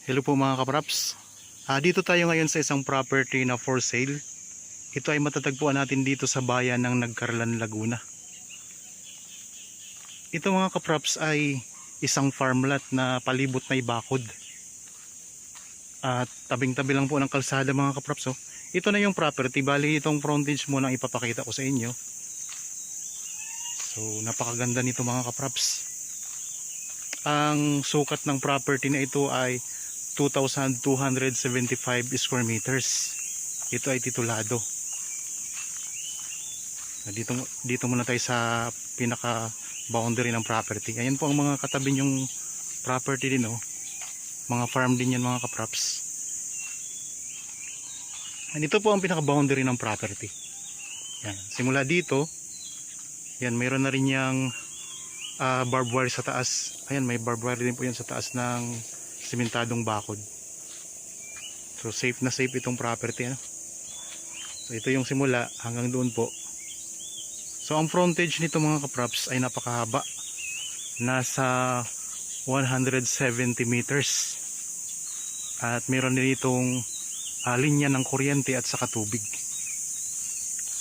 Hello po mga kapraps. Dito tayo ngayon sa isang property na for sale. Ito ay matatagpuan natin dito sa bayan ng Nagcarlan, Laguna. Ito mga kapraps ay isang farmland na palibot na bakod. At tabing-tabi lang po ng kalsada mga kapraps. Ito na yung property. Bali itong frontage muna ang ipapakita ko sa inyo. So napakaganda nito mga kapraps. Ang sukat ng property na ito ay 2,275 square meters. Ito ay titulado. Dito muna tayo sa pinaka boundary ng property. Ayan po ang mga katabi yung property din, mga farm din yan mga kapraps. And ito po ang pinaka boundary ng property. Yan. Simula dito, yan, mayroon na rin yung barbed wire sa taas. Ayan, may barbed wire din po yan sa taas ng simentadong bakod. So safe na safe itong property, So ito yung simula hanggang doon po. So ang frontage nito mga kapraps ay napakahaba. Nasa 170 meters. At meron din itong linya ng kuryente at saka tubig.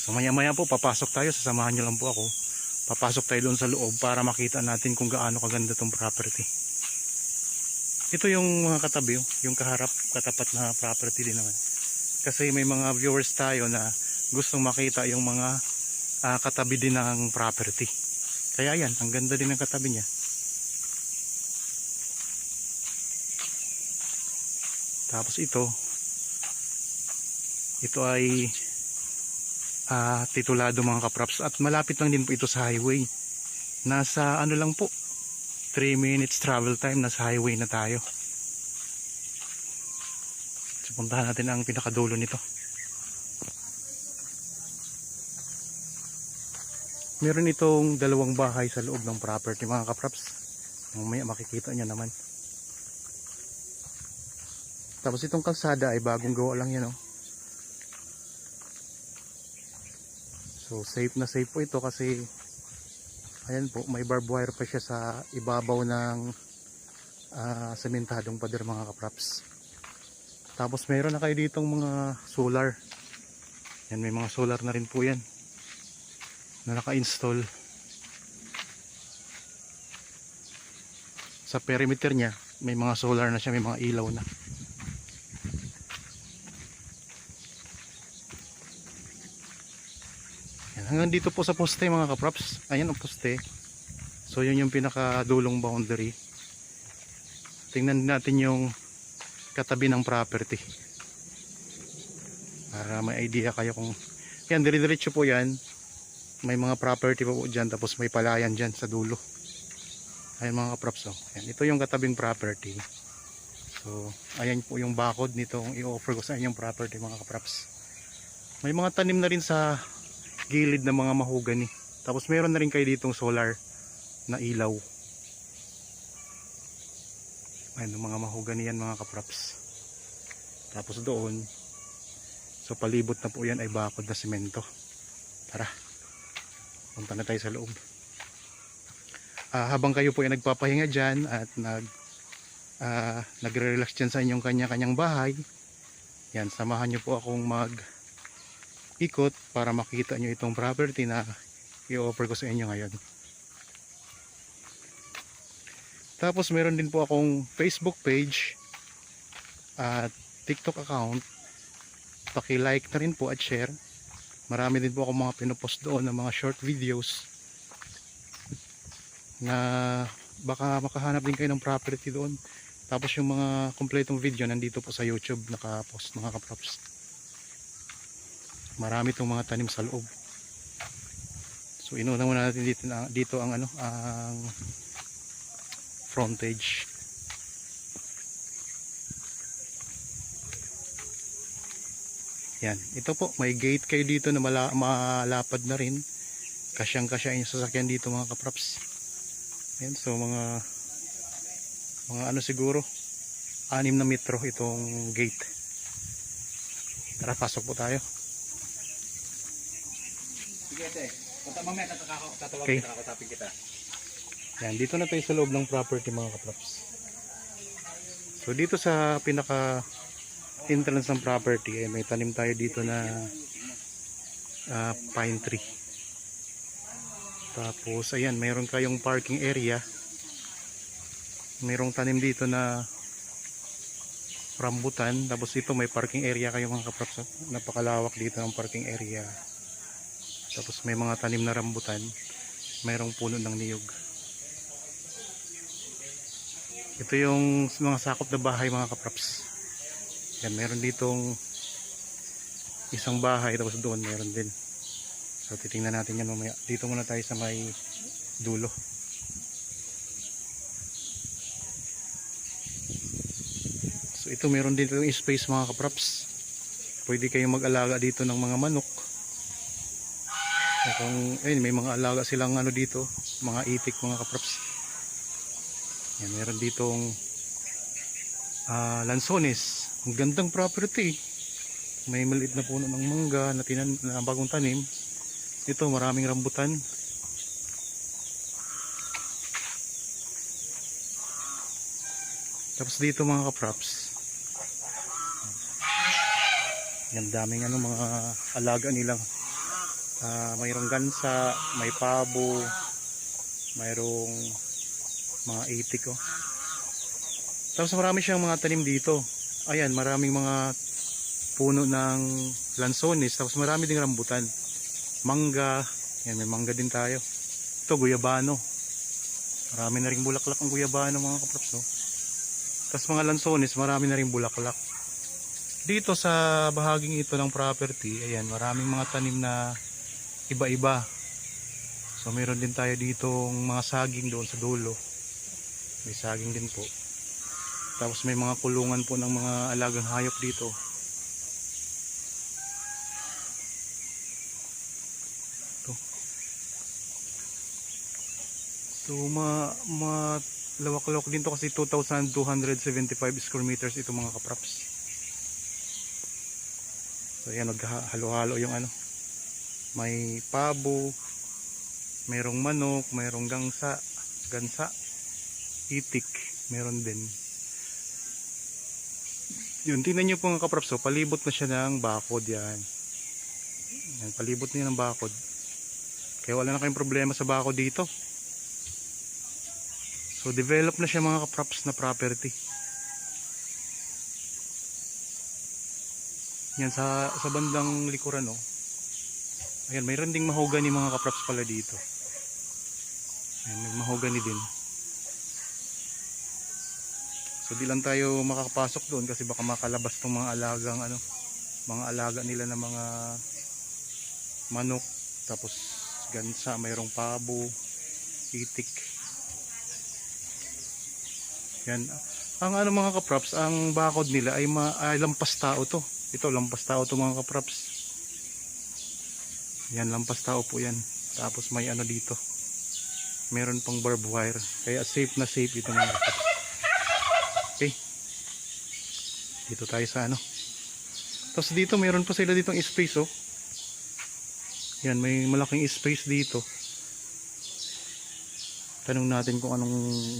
So maya maya po papasok tayo, sasamahan nyo lang po ako. Papasok tayo doon sa loob para makita natin kung gaano kaganda itong property. Ito yung mga katabi, yung kaharap, katapat na property din naman. Kasi may mga viewers tayo na gustong makita yung mga katabi din ng property. Kaya yan, ang ganda din ng katabi niya. Tapos ito ay titulado mga kapraps. At malapit lang din po ito sa highway. Nasa ano lang po, 3 minutes travel time, nasa highway na tayo. So puntahan natin ang pinakadulo nito. Meron itong dalawang bahay sa loob ng property mga kapraps. Mamaya makikita nyo naman. Tapos itong kalsada ay bagong gawa lang yan. So safe na safe po ito kasi ayan po, may barbed wire pa siya sa ibabaw ng sementadong pader mga kapraps. Tapos mayroon na kayo ditong mga solar. Yan, may mga solar na rin po yan na naka-install. Sa perimeter niya, may mga solar na siya, may mga ilaw na. Yan, hanggang dito po sa poste mga kapraps. Ayan ang poste. So yun yung pinakadulong boundary. Tingnan natin yung katabi ng property para may idea kayo kung yan, dire-diretso po yan. May mga property po dyan, tapos may palayan dyan sa dulo. Ayan mga kapraps. Ayan, ito yung katabing property. So ayan po yung bakod nito kung i-offer ko sa inyong property mga kapraps. May mga tanim na rin sa gilid ng mga mahogany. Tapos meron na rin kayo ditong solar na ilaw. Ayan, mga mahogany yan mga kapraps. Tapos doon, so palibot na po yan ay bakod na semento. Tara, punta na tayo sa loob. Habang kayo po ay nagpapahinga dyan at nagre-relax dyan sa inyong kanya-kanyang bahay, yan, samahan nyo po akong ikot para makita nyo itong property na i-offer ko sa inyo ngayon. Tapos meron din po akong Facebook page at TikTok account. Paki-like na rin po at share. Marami din po akong mga pinopost doon ng mga short videos na baka makahanap din kayo ng property doon. Tapos yung mga kompletong video nandito po sa YouTube nakapost mga kaprops. Marami itong mga tanim sa loob. So inuuna muna natin dito ang ang frontage. Yan, ito po, may gate kayo dito na malapad na rin. Kasyang-kasya yung sasakyan dito mga kapraps. Yan, so mga siguro 6 na metro itong gate. Tara, pasok po tayo. Sige, punta mamaya, tatawag Okay. kita, kakutapin kita. Yan, dito na tayo sa loob ng property mga kaprops. So dito sa pinaka entrance ng property ay may tanim tayo dito na pine tree. Tapos ayan, mayroon kayong parking area. Mayroong tanim dito na rambutan. Tapos dito may parking area kayo mga kaprops. Napakalawak dito ng parking area. Tapos may mga tanim na rambutan. Mayroong puno ng niyog. Ito yung mga sakop na bahay mga kaprops. Yan, mayroon ditong isang bahay. Tapos doon mayroon din. So titingnan natin yan mamaya. Dito muna tayo sa may dulo. So ito meron din itong space mga kaprops. Pwede kayong mag-alaga dito ng mga manok. Kung ayun, may mga alaga silang ano dito, mga itik mga kaprops. Yan, meron ditong lansones. Ang gandang property. May maliit na puno ng mangga na bagong tanim. Ito maraming rambutan. Tapos dito mga kaprops, yan daming ano mga alaga nilang mayroong gansa, may pabo, mayroong mga itik oh. Tapos marami siyang mga tanim dito. Ayan, maraming mga puno ng lansones. Tapos marami ding rambutan, mangga. Yan, may mangga din tayo. Ito guyabano. Marami na ring bulaklak ang guyabano mga kaprops oh. Tapos mga lansones, marami na ring bulaklak. Dito sa bahaging ito ng property, ayan, maraming mga tanim na iba-iba. So meron din tayo ditong mga saging doon sa dulo. May saging din po. Tapos may mga kulungan po ng mga alagang hayop dito. Ito. So lawak-lawak din to kasi 2,275 square meters ito mga kaprops. So ayan, naghalo-halo yung ano. May pabo, mayroong manok, mayroong gansa, itik, meron din. Yun, tingnan nyo po mga kaprops, so palibot na siya ng bakod yan. Yan, palibot niya ng bakod. Kaya wala na kayong problema sa bakod dito. So develop na siya mga kaprops na property. Yan sa bandang likuran oh. Ayan, mayroon ding mahogany mga kaprops pala dito. Ayan, may mahogany din. So di lang tayo makakapasok doon kasi baka makalabas tong mga alagang ano, mga alaga nila na mga manok, tapos gansa, mayroong pabo, itik. Yan. Ang ano mga kaprops, ang bakod nila ay lampas tao to. Ito lampas tao to mga kaprops. Yan, lampas tao po yan. Tapos may ano dito. Meron pang barbed wire. Kaya safe na safe ito mga kaprops. Okay. Dito tayo sa ano. Tapos dito meron pa sila ditong space oh. Yan, may malaking space dito. Tanong natin kung anong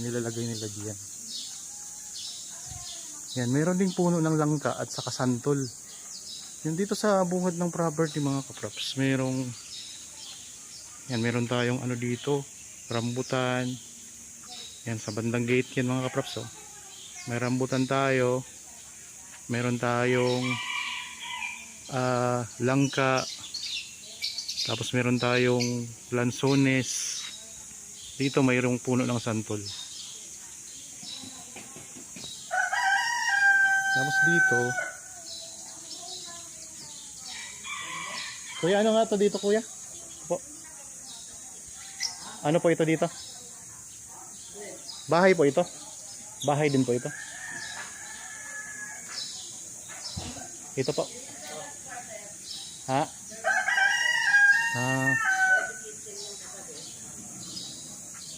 nilalagay nila diyan. Yan, meron ding puno ng langka at saka santol. Yan dito sa bungad ng property mga kaprops, meron tayong ano dito, rambutan. Yan sa bandang gate yan mga kaprops oh. May rambutan tayo. Meron tayong langka. Tapos meron tayong lansones. Dito mayroong puno ng santol. Tapos dito, kuya, ano nga to dito kuya? Po. Ano po ito dito? Bahay po ito? Bahay din po ito? Ito po? Ha?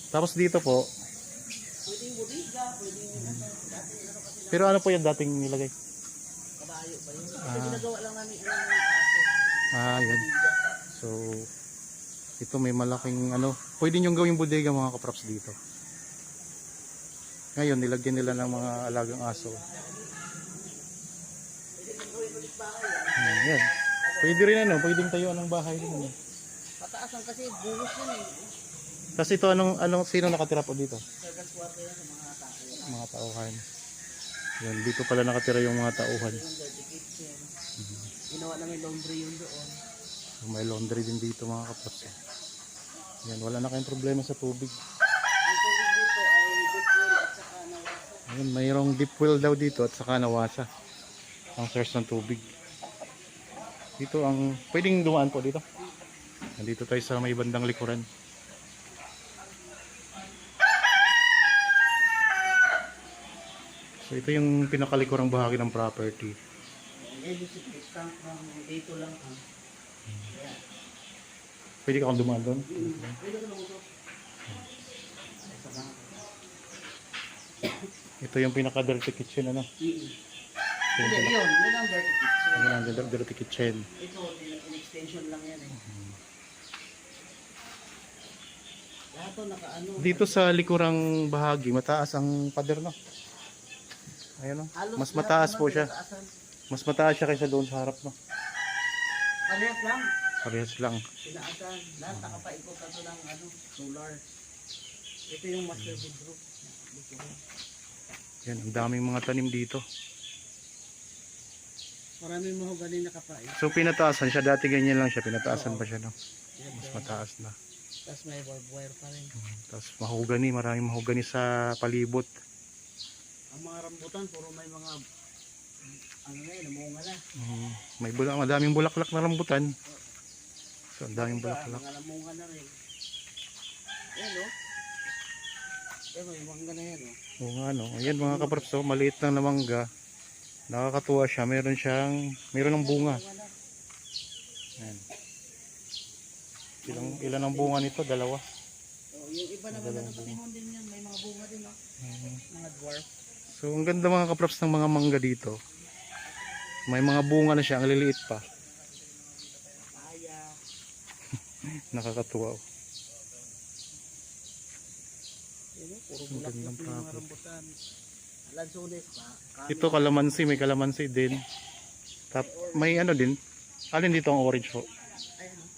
Tapos dito po, pero ano po yung dating nilagay? Kabayo ba yun? Kasi ginagawa lang namin Yan. So, ito may malaking ano. Pwede nyo gawing bodega mga kaprops dito. Ngayon, nilagyan nila ng mga alagang aso. Yan. Pwede rin ano, pwedeng tayo ng bahay din ano. Pataasan kasi buhos yun eh. Kasi ito sino nakatira po dito? Servants quarter yan sa mga tao. Mga tauhan. Yan, dito pala nakatira yung mga tauhan. Yung dirty kitchen. Ginawa namin laundry yun doon. May laundry din dito mga kapaps. Yan, wala na kayong problema sa tubig. Ang tubig dito ay deep well at saka nawasa. Ayun, mayroong deep well daw dito at saka nawasa ang source ng tubig. Dito ang pwedeng dumaan po dito. Nandito tayo sa may bandang likuran. So ito yung pinakalikurang bahagi ng property. Yan yung secret tank ng dito lang. Ayan. Pwede ka kang dumaan doon. Pwede ko lang ito. Ito yung pinaka dirty kitchen ano. Hindi, yun ang dirty kitchen. Ayun ang dirty kitchen. Ito, in-extension lang yan eh. Lahat to nakaano. Dito sa likurang bahagi mataas ang pader no. Ayun no. Halos Mas lahat mataas naman po siya. tinataasan. Mas mataas siya kaysa doon sa harap no. Parehas lang. Parehas lang. Tinaasan. Lahat nakapaikot na to ng solar. Ito yung master bedroom. Dito. Yan, ang daming mga tanim dito. Maraming mahogani nakapain. So pinataasan siya, dati ganyan lang siya, pinataasan pa siya no. Yan, Mas mataas na. tapos may barbed wire pa rin. Tapos mahogani, maraming mahogani sa palibot. Ang mga rambutan, puro may mga ano na yun, namunga na. May madaming bulaklak na rambutan. So ang daming Diba, bulaklak. mga namunga na rin. Ayan o. Ayan o, yung mangga na yan o. Oo nga no. Ayan mga kaparps, oh, maliit lang na mangga. Nakakatuwa siya, meron ng bunga. Ayan. Ilan ang bunga nito? Dalawa. So, yung iba naman na nakatimon din yan, may mga bunga din o. Mga dwarf. So ang ganda mga kaparps ng mga mangga dito. May mga bunga na siya, ang liliit pa. Papaya. Nakakatuwa. Oh. Yun o, puro Ang bulaklak gandang yung mga property. rambutan. Lansones pa. Ito kalamansi, may kalamansi din. May ano din. Alin dito ang orange po? Ayan o.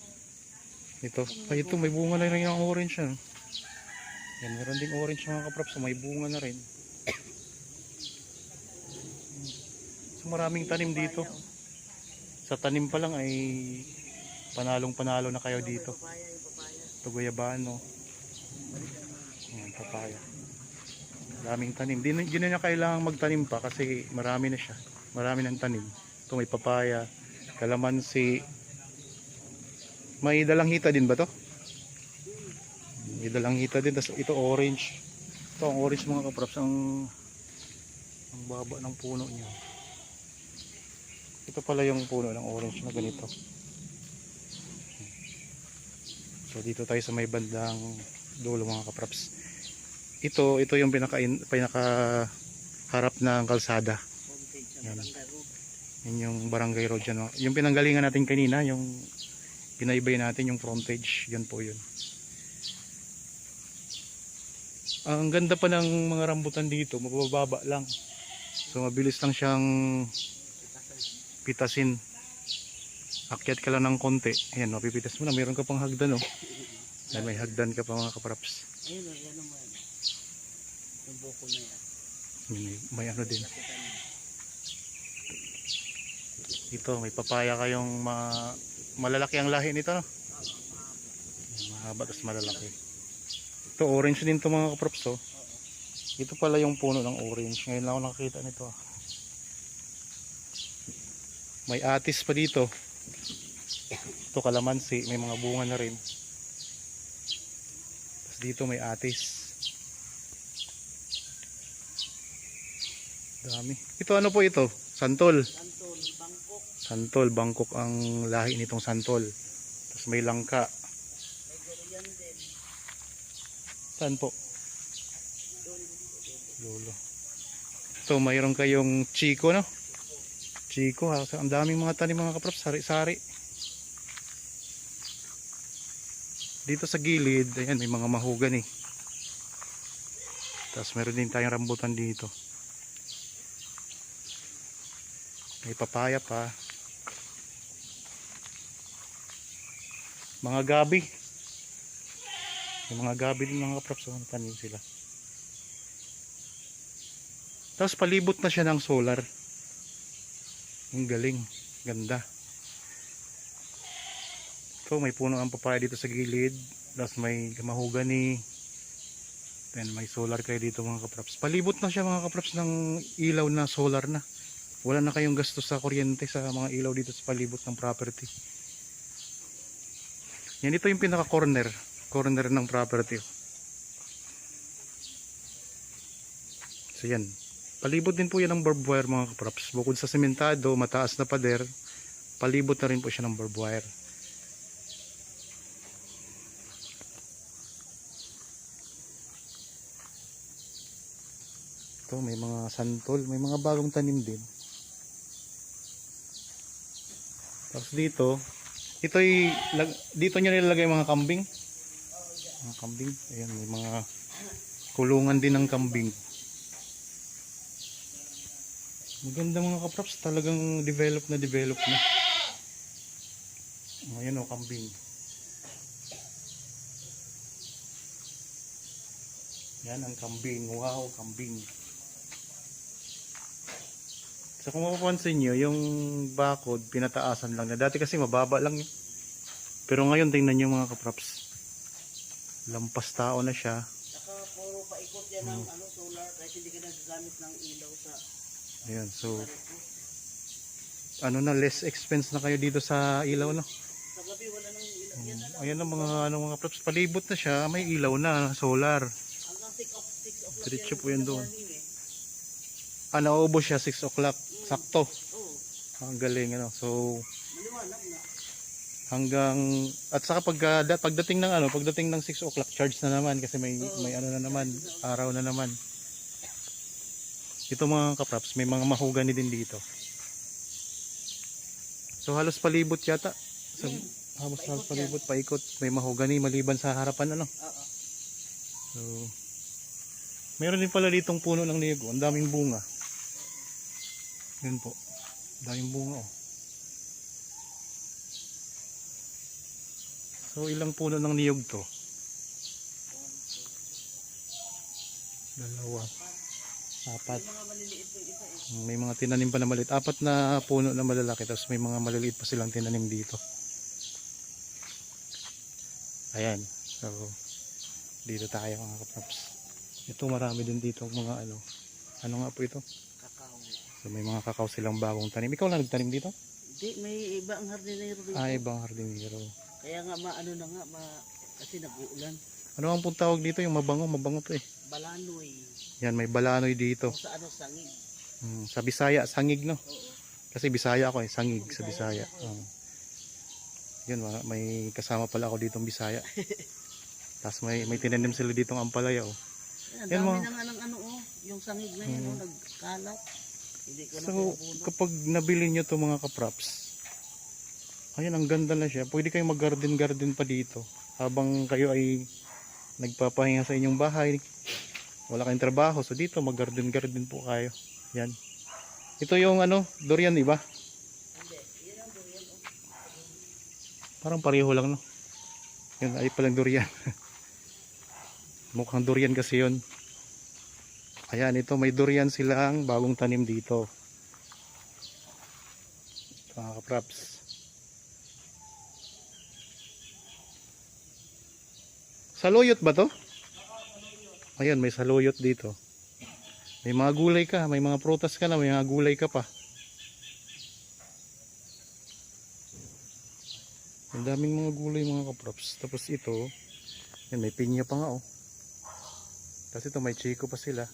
Ito. Ay ito, may bunga na rin ang orange ano. Yan, meron ding orange mga kaprops, may bunga na rin. So maraming tanim dito. Sa tanim pa lang ay panalong-panalo na kayo dito. Papaya, yung papaya. Ito guyabano. Ayan, papaya. Daming tanim. Di na niya kailangang magtanim pa kasi marami na siya. Marami ng tanim. Ito may papaya, kalamansi. May dalanghita din ba to? May dalanghita din. Tapos ito orange. Ito ang orange mga kaprops. Ang baba ng puno niya. Ito pala yung puno ng orange na ganito. So dito tayo sa may bandang dulo mga kaprops. Ito yung pinaka harap ng kalsada. Frontage ng Yan. barangay road. Yan yung barangay road dyan. No? Yung pinanggalingan natin kanina, yung pinaibay natin yung frontage, yan po yun. Ang ganda pa ng mga rambutan dito, mabababa lang. So mabilis lang siyang pitasin. Akyat ka lang ng konti. Ayan, mapipitas mo na. Meron ka pang hagdan, oh. Ayan, may hagdan ka pa mga kapraps. Ayun o, yan naman. Yung buko na yan. May ano din. Ito, may papaya kayong malalaki ang lahi nito, no? Ayan, mahaba tapos malalaki. Ito, orange din to mga kapraps, oh. Ito pala yung puno ng orange. Ngayon lang ako nakakita nito, ah. May atis pa dito. Ito kalamansi, may mga bunga na rin. Tapos dito may atis. Dami. Ito ano po ito? Santol. Santol, Bangkok, Santol, Bangkok ang lahi nitong santol. Tapos may langka. may durian din. Saan po? Lolo. So mayroon kayong chiko, no? Chiko ha. Ang daming mga tanim mga kaprops. Sari-sari. Dito sa gilid, ayan, may mga mahogany. Tapos meron din tayong rambutan dito. May papaya pa. Mga gabi. Yung mga gabi din mga kaprops, tanim sila. Tapos palibot na siya ng solar. Ang galing, ganda. So may puno ang papaya dito sa gilid. Tapos may mahogany. Then may solar kayo dito mga kaprops. Palibot na siya mga kaprops ng ilaw na solar na. Wala na kayong gastos sa kuryente sa mga ilaw dito sa palibot ng property. Yan, ito yung pinaka corner ng property. So yan, palibot din po yan ng barbed wire mga kaprops. Bukod sa sementado, mataas na pader, palibot na rin po siya ng barbed wire. Ito, may mga santol, may mga bagong tanim din. Tapos dito, dito nyo nilalagay mga kambing. Mga kambing, ayan, may mga kulungan din ng kambing. Maganda mga kaprops, talagang develop na. Ayan o, kambing. Yan ang kambing, wow, kambing. So kung mapapansin nyo, yung bakod pinataasan lang na. Dati kasi mababa lang yun. Pero ngayon tingnan nyo mga kaprops. Lampas tao na siya. Saka puro paikot yan ng solar kahit hindi ka nagagamit ng ilaw sa Ayan, so less expense na kayo dito sa ilaw, no? sa gabi wala nang ilaw. Yan na lang. Ayan ang mga props, palibot na siya, may ilaw na, solar. Hanggang 6 o'clock Diretso po yan doon. morning eh. Naubos siya 6 o'clock, sakto. Oo, Ang galing, so maliwanag na. hanggang, at saka pagdating ng 6 o'clock, charge na naman kasi may na naman, araw na naman. Ito mga kaprops, may mga mahogany din dito. So halos palibot yata. Halos palibot, paikot. May mahogany maliban sa harapan, Oo. So meron din pala ditong puno ng niyog. Ang daming bunga. Yun po. Daming bunga, So ilang puno ng niyog to? 2, 4, Mga maliliit po yung isa eh. may mga tinanim pa na maliit. 4 na puno na malalaki. Tapos may mga maliliit pa silang tinanim dito. Ayan. So dito tayo mga kaprops. Ito marami din dito mga ano nga po ito? Kakao. So may mga kakao silang bagong tanim. Ikaw lang nagtanim dito? Hindi, may iba ang hardinero dito. Ibang hardinero. Kaya nga kasi nag-uulan. Ano ang pong tawag dito? Yung mabango to eh. Balanoy. Yan, may balanoy dito. O sa sangig. Sa Bisaya, sangig, no? Oo. Kasi Bisaya ako sangig sa Bisaya. Yun, may kasama pala ako ditong Bisaya. Tapos may tinanim sila ditong ampalaya, Ang Yan, dami na nga ng yung sangig na yun, nagkalat. Hindi ko na So, pinapuno. kapag nabili nyo to mga kaprops, ayan, ang ganda na siya. Pwede kayong mag-garden pa dito. Habang kayo ay nagpapahinga sa inyong bahay, wala kayong trabaho. So, dito mag-garden po kayo. Yan. Ito yung durian, di ba? Hindi, yun ang durian. Parang pareho lang, no? Yun, ay palang durian. Mukhang durian kasi yun. Ayan, ito may durian silang bagong tanim dito. Ito, mga kaprops. Saluyot ba to? Ayan, may saluyot dito. May mga gulay ka, may mga prutas ka na, may mga gulay ka pa. Ang daming mga gulay mga kaprops. Tapos ito, yan, may pinya pa nga Tapos ito may chiko pa sila.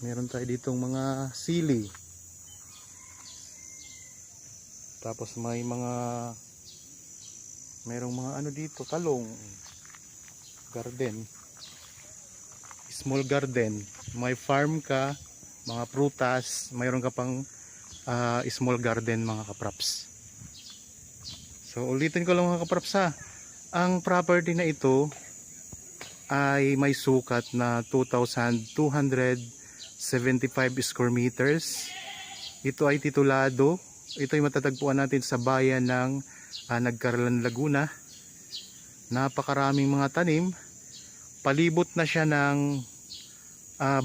Meron tayo ditong mga sili. Tapos merong mga dito, talong. Garden. Small garden. May farm ka, mga prutas, mayroon ka pang small garden mga kaprops. So ulitin ko lang mga kaprops Ang property na ito ay may sukat na 2,275 square meters. Ito ay titulado. Ito ay matatagpuan natin sa bayan ng Nagcarlan, Laguna. Napakaraming mga tanim. Palibot na siya ng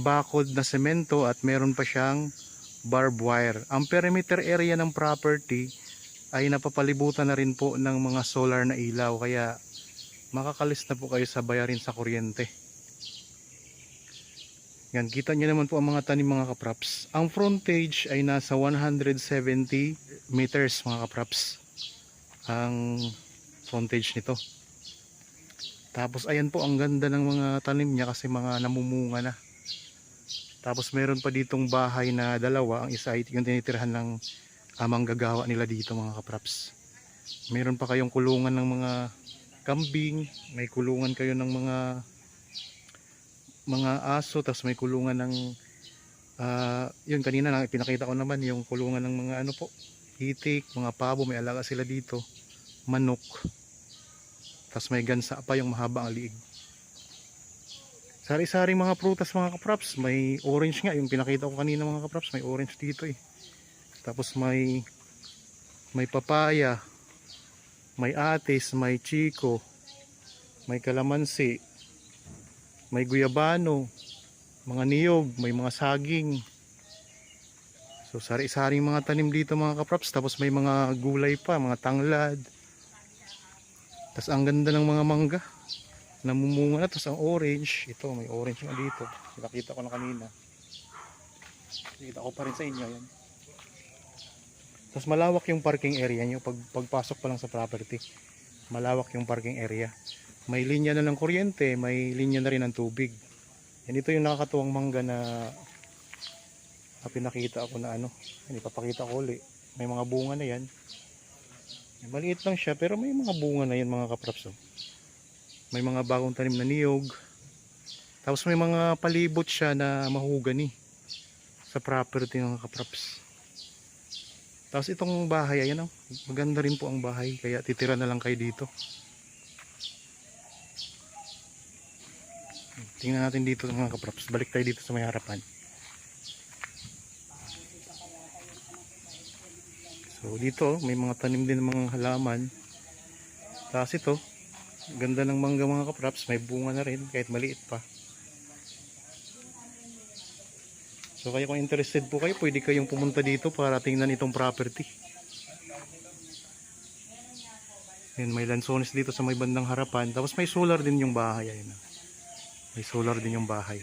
bakod na semento at meron pa siyang barbed wire. Ang perimeter area ng property ay napapalibutan na rin po ng mga solar na ilaw, kaya makakalis na po kayo sa bayarin sa kuryente. Yan, kita nyo naman po ang mga tanim mga kapraps. Ang frontage ay nasa 170 meters mga kapraps. Ang frontage nito. Tapos ayan po, ang ganda ng mga tanim niya kasi mga namumunga na. Tapos meron pa ditong bahay na dalawa. Ang isa ay yung tinitirhan ng manggagawa nila dito mga kapraps. Meron pa kayong kulungan ng mga kambing, may kulungan kayo ng mga aso, tapos may kulungan ng yun kanina na pinakita ko naman yung kulungan ng mga ano po, hitik, mga pabo, may alaga sila dito, manok, tapos may gansa pa yung mahaba ang liig. Sari-saring mga prutas mga kapraps, may orange nga yung pinakita ko kanina mga kapraps, may orange dito eh. Tapos may papaya, may atis, may chiko, may kalamansi, may guyabano, mga niyog, may mga saging. So sari-saring mga tanim dito mga kapraps. Tapos may mga gulay pa, mga tanglad. Tapos ang ganda ng mga mangga, namumunga na. Tapos ang orange, ito may orange na dito, nakita ko na kanina, nakita ko pa rin sa inyo yan. Tapos malawak yung parking area nyo. Pagpasok pa lang sa property, malawak yung parking area. May linya na ng kuryente, may linya na rin ng tubig. Yan, ito yung nakakatuwang mangga na pinakita ako na ano. Yan, ipapakita ko ulit. May mga bunga na yan. Maliit lang siya pero may mga bunga na yan mga kapraps. May mga bagong tanim na niyog. Tapos may mga palibot siya na mahugani sa property ng kapraps. Tapos itong bahay, ayan o, maganda rin po ang bahay, kaya titira na lang kayo dito. Tingnan natin dito mga kapraps, balik tayo dito sa may harapan. So dito, may mga tanim din ng mga halaman. Tapos ito, ganda ng mangga mga kapraps, may bunga na rin kahit maliit pa. So kaya kung interested po kayo, pwede kayong pumunta dito para tingnan itong property. Yan, may lansones dito sa may bandang harapan. Tapos may solar din yung bahay. Ayun. May solar din yung bahay.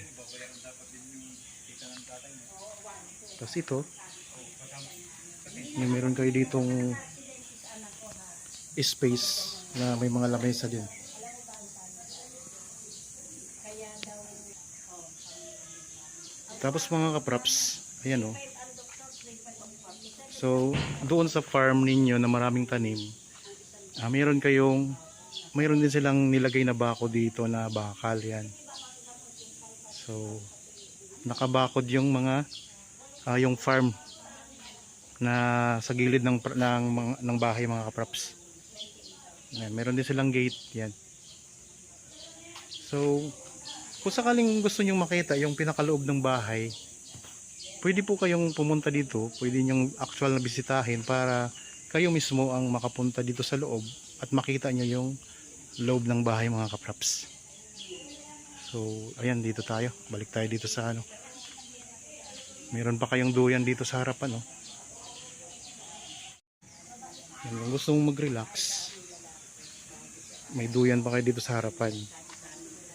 Tapos ito, meron kayo ditong space na may mga lamesa din. Tapos mga kapraps, ayan o. So, doon sa farm ninyo na maraming tanim, mayroon din silang nilagay na bako dito na bakal yan. So, nakabakod yung yung farm na sa gilid ng bahay mga kapraps. Ayan, meron din silang gate yan. So, kung sakaling gusto nyong makita yung pinakaloob ng bahay, pwede po kayong pumunta dito, pwede nyong actual na bisitahin para kayo mismo ang makapunta dito sa loob at makita nyo yung loob ng bahay mga kapraps. So ayan, dito tayo, balik tayo dito sa ano, meron pa kayong duyan dito sa harapan, no? Kung gusto mong mag-relax, may duyan pa kayo dito sa harapan.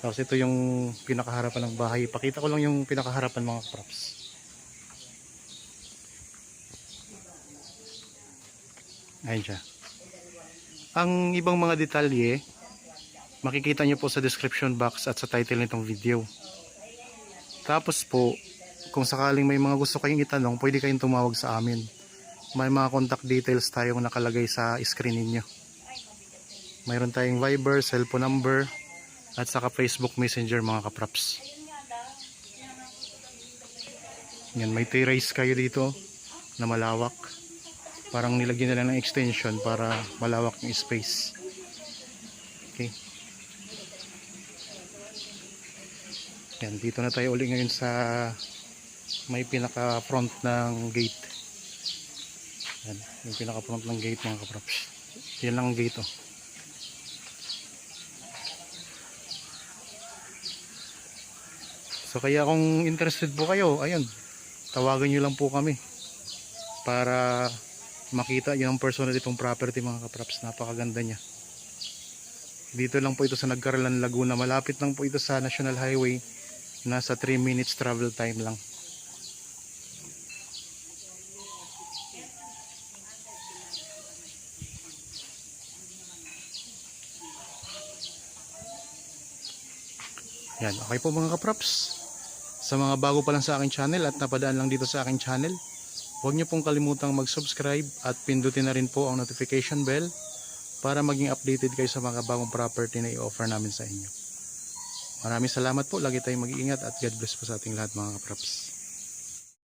Tapos ito yung pinakaharapan ng bahay. Pakita ko lang yung pinakaharapan mga kapraps. Ayan siya. Ang ibang mga detalye, makikita nyo po sa description box at sa title nitong video. Tapos po, kung sakaling may mga gusto kayong itanong, pwede kayong tumawag sa amin. May mga contact details tayong nakalagay sa screen ninyo. Mayroon tayong Viber, cellphone number, at saka Facebook Messenger mga kapraps. Yan, may terrace kayo dito na malawak. Parang nilagyan nila ng extension para malawak yung space. Okay. Yan, dito na tayo uli ngayon sa may pinaka front ng gate. Yan, yung pinaka front ng gate mga kaprops. Yan lang ang gate oh. So kaya kung interested po kayo, ayun, tawagan nyo lang po kami para makita yung personal itong property mga kaprops. Napakaganda niya. Dito lang po ito sa Nagcarlan, Laguna. Malapit lang po ito sa National Highway. Nasa 3 minutes travel time lang. Yan, okay po mga kaprops. Sa mga bago pa lang sa aking channel at napadaan lang dito sa aking channel, huwag niyo pong kalimutang mag-subscribe at pindutin na rin po ang notification bell para maging updated kayo sa mga bagong property na i-offer namin sa inyo. Maraming salamat po. Lagi tayong mag-iingat at God bless po sa ating lahat mga kaprops.